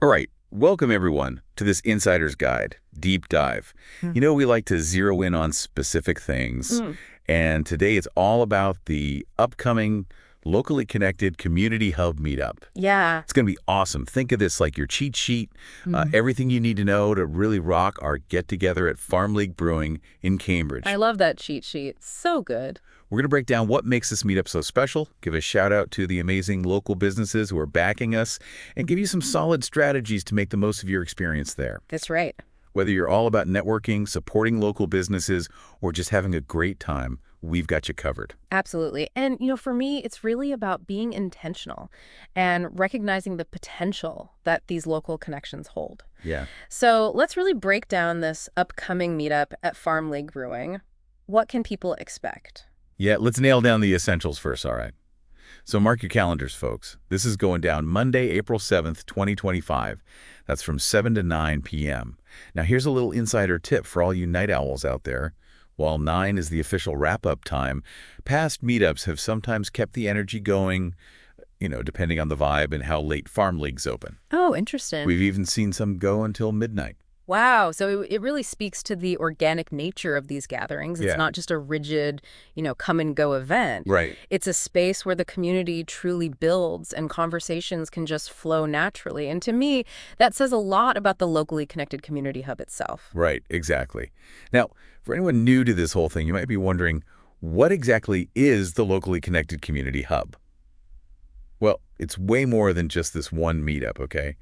All right, welcome everyone to this Insider's Guide, Deep Dive. Hmm. We like to zero in on specific things, Mm. and today it's all about the upcoming locally connected community hub meetup. Yeah. It's going to be awesome. Think of this like your cheat sheet, Mhm. everything you need to know to really rock our get-together at Farm League Brewing in I Cambridge. love that cheat sheet. So good. We're going to break down what makes this meetup so special, give a shout out to the amazing local businesses who are backing us, and give you some solid strategies to make the most of your experience there. That's right. Whether you're all about networking, supporting local businesses, or just having a great time, we've got you covered. Absolutely. And, for me, it's really about being intentional and recognizing the potential that these local connections hold. Yeah. So let's really break down this upcoming meetup at Farm League Brewing. What can people expect? Yeah, let's nail down the essentials first, all right? So mark your calendars, folks. This is going down Monday, April 7th, 2025. That's from 7 to 9 p.m. Now, here's a little insider tip for all you night owls out there. While 9 is the official wrap-up time, past meetups have sometimes kept the energy going, depending on the vibe and how late Farm League's open. Oh, interesting. We've even seen some go until midnight. Wow. So it really speaks to the organic nature of these gatherings. It's Yeah. not just a rigid, come and go event. Right. It's a space where the community truly builds and conversations can just flow naturally. And to me, that says a lot about the locally connected community hub itself. Right, exactly. Now, for anyone new to this whole thing, you might be wondering, what exactly is the locally connected community hub? Well, it's way more than just this one meetup, okay?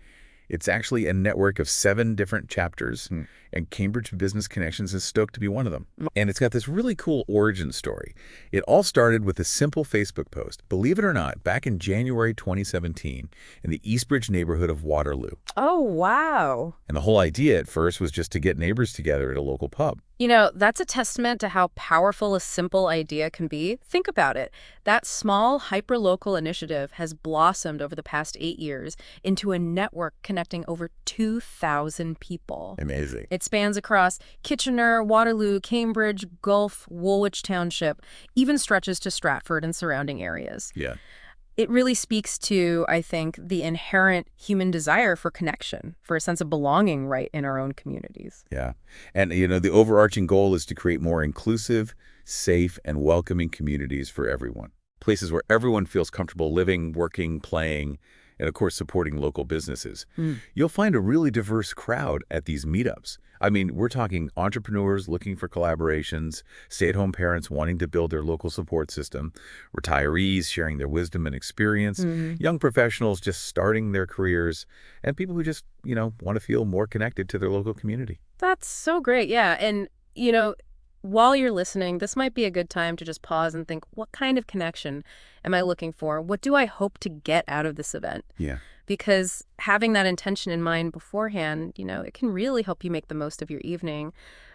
It's actually a network of 7 different chapters, and Cambridge Business Connections is stoked to be one of them. And it's got this really cool origin story. It all started with a simple Facebook post, believe it or not, back in January 2017 in the Eastbridge neighborhood of Waterloo. Oh, wow. And the whole idea at first was just to get neighbors together at a local pub. That's a testament to how powerful a simple idea can be. Think about it. That small, hyper-local initiative has blossomed over the past 8 years into a network connecting over 2,000 people. Amazing. It spans across Kitchener, Waterloo, Cambridge, Gulf, Woolwich Township, even stretches to Stratford and surrounding areas. Yeah. It really speaks to, I think, the inherent human desire for connection, for a sense of belonging right in our own communities. Yeah. And, the overarching goal is to create more inclusive, safe, and welcoming communities for everyone. Places where everyone feels comfortable living, working, playing, and, of course, supporting local businesses. You'll find a really diverse crowd at these meetups. I mean, we're talking entrepreneurs looking for collaborations, stay-at-home parents wanting to build their local support system, retirees sharing their wisdom and experience, young professionals just starting their careers, and people who just, want to feel more connected to their local community. That's so great, yeah. And, while you're listening, this might be a good time to just pause and think, what kind of connection am I looking for? What do I hope to get out of this event? Yeah. Because having that intention in mind beforehand, it can really help you make the most of your evening.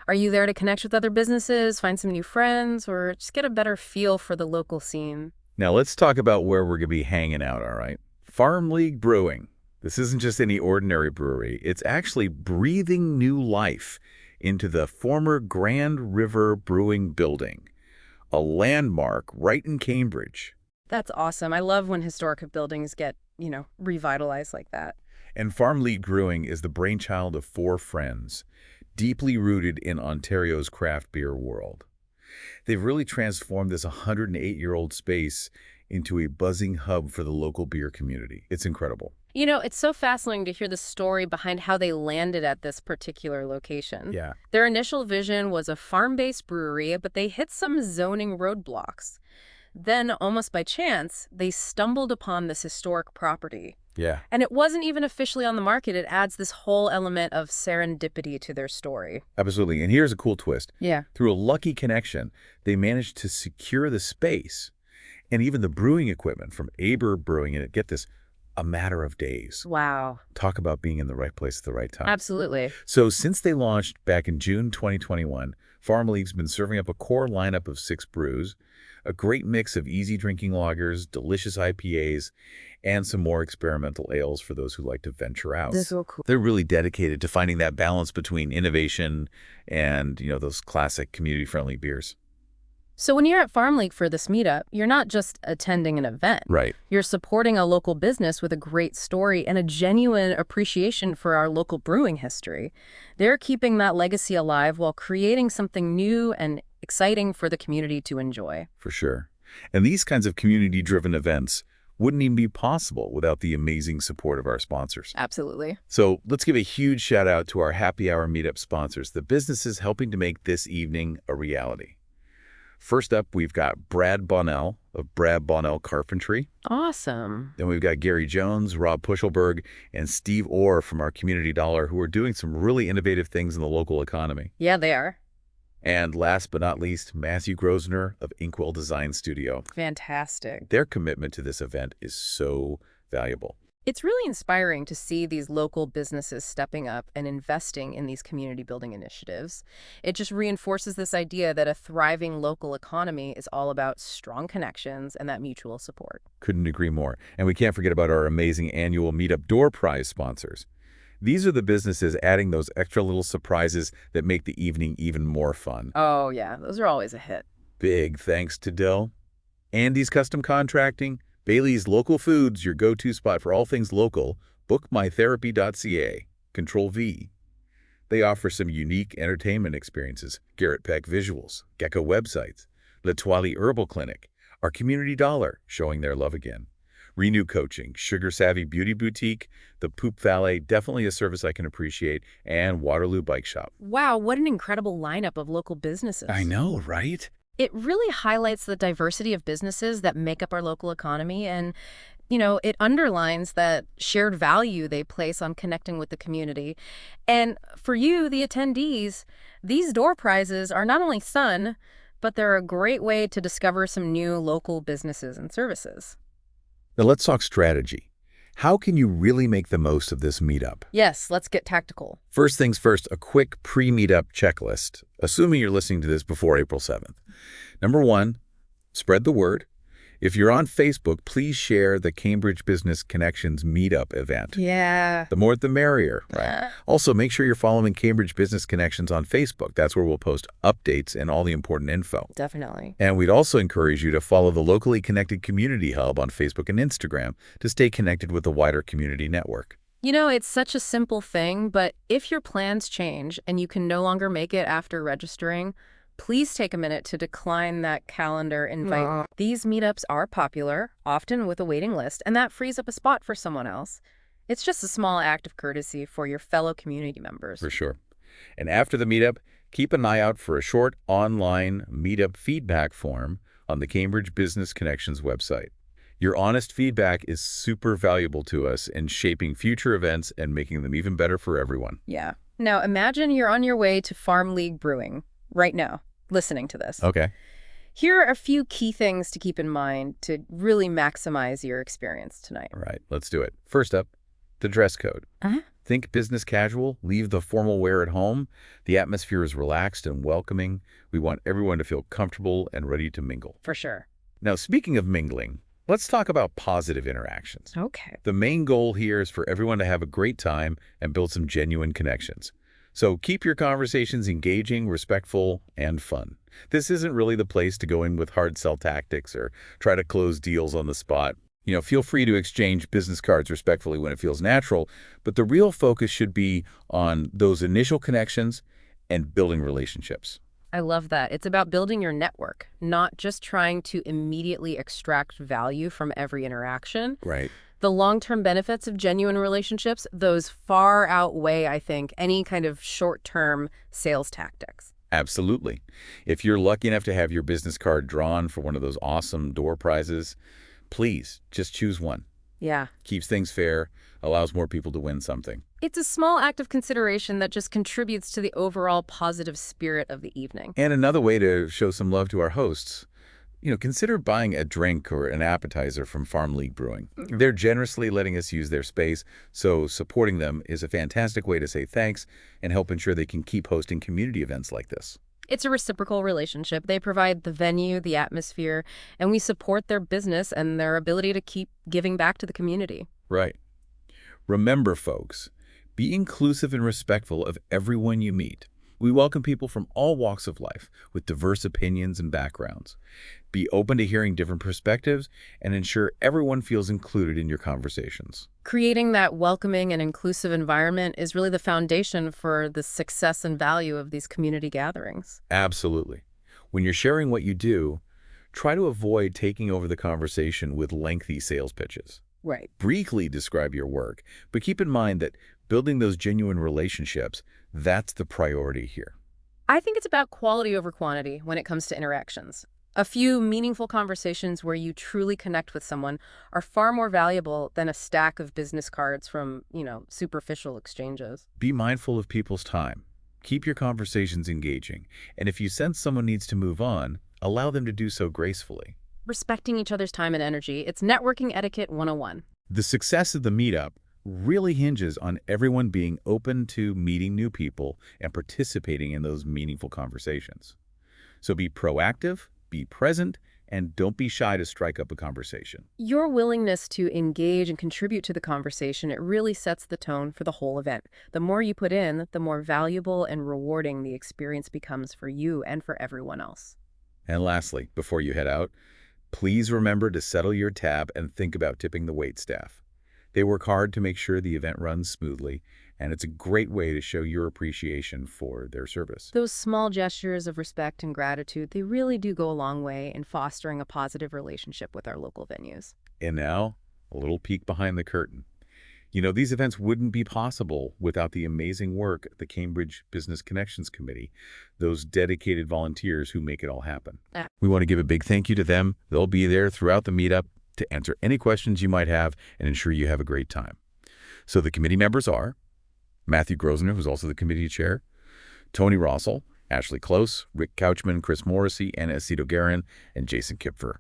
Are you there to connect with other businesses, find some new friends, or just get a better feel for the local scene? Now let's talk about where we're going to be hanging out, all right? Farm League Brewing. This isn't just any ordinary brewery. It's actually breathing new life into the former Grand River Brewing Building, a landmark right in Cambridge. That's awesome. I love when historic buildings get, revitalized like that. And Farm League Brewing is the brainchild of 4 friends, deeply rooted in Ontario's craft beer world. They've really transformed this 108-year-old space into a buzzing hub for the local beer community. It's incredible. It's so fascinating to hear the story behind how they landed at this particular location. Yeah. Their initial vision was a farm-based brewery, but they hit some zoning roadblocks. Then, almost by chance, they stumbled upon this historic property. Yeah. And it wasn't even officially on the market. It adds this whole element of serendipity to their story. Absolutely. And here's a cool twist. Yeah. Through a lucky connection, they managed to secure the space and even the brewing equipment from Aber Brewing. And get this, a matter of days. Wow. Talk about being in the right place at the right time. Absolutely. So since they launched back in June 2021, Farm League's been serving up a core lineup of 6 brews, a great mix of easy drinking lagers, delicious IPAs, and some more experimental ales for those who like to venture out. That's so cool. They're really dedicated to finding that balance between innovation and, those classic community-friendly beers. So when you're at Farm League for this meetup, you're not just attending an event. Right. You're supporting a local business with a great story and a genuine appreciation for our local brewing history. They're keeping that legacy alive while creating something new and exciting for the community to enjoy. For sure. And these kinds of community-driven events wouldn't even be possible without the amazing support of our sponsors. Absolutely. So let's give a huge shout out to our Happy Hour Meetup sponsors, the businesses helping to make this evening a reality. First up, we've got Brad Bonnell of Brad Bonnell Carpentry. Awesome. Then we've got Gary Jones, Rob Puschelberg, and Steve Orr from our Community Dollar, who are doing some really innovative things in the local economy. Yeah, they are. And last but not least, Matthew Grosvenor of Inkwell Design Studio. Fantastic. Their commitment to this event is so valuable. It's really inspiring to see these local businesses stepping up and investing in these community building initiatives. It just reinforces this idea that a thriving local economy is all about strong connections and that mutual support. Couldn't agree more. And we can't forget about our amazing annual Meetup Door Prize sponsors. These are the businesses adding those extra little surprises that make the evening even more fun. Oh, yeah, those are always a hit. Big thanks to Dill, Andy's Custom Contracting, Bailey's Local Foods, your go-to spot for all things local, bookmytherapy.ca, Control V. They offer some unique entertainment experiences, Garrett Peck Visuals, Gecko Websites, L'Etoile Herbal Clinic, our Community Dollar, showing their love again. Renew Coaching, Sugar Savvy Beauty Boutique, the Poop Valet, definitely a service I can appreciate, and Waterloo Bike Shop. Wow, what an incredible lineup of local businesses. I know, right? It really highlights the diversity of businesses that make up our local economy and, it underlines that shared value they place on connecting with the community. And for you, the attendees, these door prizes are not only fun, but they're a great way to discover some new local businesses and services. Now let's talk strategy. How can you really make the most of this meetup? Yes, let's get tactical. First things first, a quick pre-meetup checklist, assuming you're listening to this before April 7th. Number 1, spread the word. If you're on Facebook, please share the Cambridge Business Connections meetup event. Yeah. The more the merrier, right? Also, make sure you're following Cambridge Business Connections on Facebook. That's where we'll post updates and all the important info. Definitely. And we'd also encourage you to follow the Locally Connected Community Hub on Facebook and Instagram to stay connected with the wider community network. It's such a simple thing, but if your plans change and you can no longer make it after registering, please take a minute to decline that calendar invite. These meetups are popular, often with a waiting list, and that frees up a spot for someone else. It's just a small act of courtesy for your fellow community members. For sure. And after the meetup, keep an eye out for a short online meetup feedback form on the Cambridge Business Connections website. Your honest feedback is super valuable to us in shaping future events and making them even better for everyone. Yeah. Now imagine you're on your way to Farm League Brewing right now, listening to this. Okay. Here are a few key things to keep in mind to really maximize your experience tonight. All right, let's do it. First up, the dress code. Think business casual, leave the formal wear at home. The atmosphere is relaxed and welcoming. We want everyone to feel comfortable and ready to mingle. For sure. Now, speaking of mingling, let's talk about positive interactions. Okay. The main goal here is for everyone to have a great time and build some genuine connections. So keep your conversations engaging, respectful, and fun. This isn't really the place to go in with hard sell tactics or try to close deals on the spot. Feel free to exchange business cards respectfully when it feels natural, but the real focus should be on those initial connections and building relationships. I love that. It's about building your network, not just trying to immediately extract value from every interaction. Right. The long-term benefits of genuine relationships, those far outweigh, I think, any kind of short-term sales tactics. Absolutely. If you're lucky enough to have your business card drawn for one of those awesome door prizes, please just choose one. Yeah. Keeps things fair, allows more people to win something. It's a small act of consideration that just contributes to the overall positive spirit of the evening. And another way to show some love to our hosts, consider buying a drink or an appetizer from Farm League Brewing. They're generously letting us use their space, so supporting them is a fantastic way to say thanks and help ensure they can keep hosting community events like this. It's a reciprocal relationship. They provide the venue, the atmosphere, and we support their business and their ability to keep giving back to the community. Right. Remember, folks, be inclusive and respectful of everyone you meet. We welcome people from all walks of life with diverse opinions and backgrounds. Be open to hearing different perspectives and ensure everyone feels included in your conversations. Creating that welcoming and inclusive environment is really the foundation for the success and value of these community gatherings. Absolutely. When you're sharing what you do, try to avoid taking over the conversation with lengthy sales pitches. Right. Briefly describe your work, but keep in mind that building those genuine relationships, that's the priority here. I think it's about quality over quantity when it comes to interactions. A few meaningful conversations where you truly connect with someone are far more valuable than a stack of business cards from, superficial exchanges. Be mindful of people's time. Keep your conversations engaging, and if you sense someone needs to move on, allow them to do so gracefully. Respecting each other's time and energy, it's networking etiquette 101. The success of the meetup really hinges on everyone being open to meeting new people and participating in those meaningful conversations. So be proactive, be present, and don't be shy to strike up a conversation. Your willingness to engage and contribute to the conversation, it really sets the tone for the whole event. The more you put in, the more valuable and rewarding the experience becomes for you and for everyone else. And lastly, before you head out, please remember to settle your tab and think about tipping the wait staff. They work hard to make sure the event runs smoothly, and it's a great way to show your appreciation for their service. Those small gestures of respect and gratitude, they really do go a long way in fostering a positive relationship with our local venues. And now, a little peek behind the curtain. These events wouldn't be possible without the amazing work of the Cambridge Business Connections Committee, those dedicated volunteers who make it all happen. Ah. We want to give a big thank you to them. They'll be there throughout the meetup to answer any questions you might have and ensure you have a great time. So the committee members are Matthew Grosner, who's also the committee chair, Tony Rossell, Ashley Close, Rick Couchman, Chris Morrissey, Anna Esito Garin, and Jason Kipfer.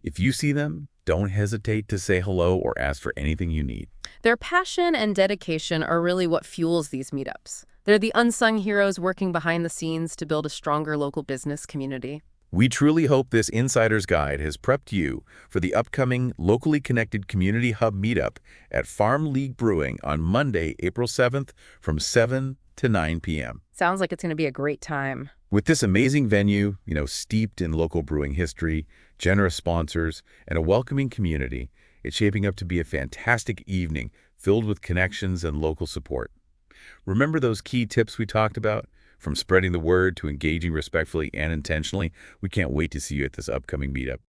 If you see them, don't hesitate to say hello or ask for anything you need. Their passion and dedication are really what fuels these meetups. They're the unsung heroes working behind the scenes to build a stronger local business community. We truly hope this Insider's Guide has prepped you for the upcoming locally connected Community Hub meetup at Farm League Brewing on Monday, April 7th from 7 to 9 p.m. Sounds like it's going to be a great time. With this amazing venue, steeped in local brewing history, generous sponsors, and a welcoming community, it's shaping up to be a fantastic evening filled with connections and local support. Remember those key tips we talked about? From spreading the word to engaging respectfully and intentionally, we can't wait to see you at this upcoming meetup.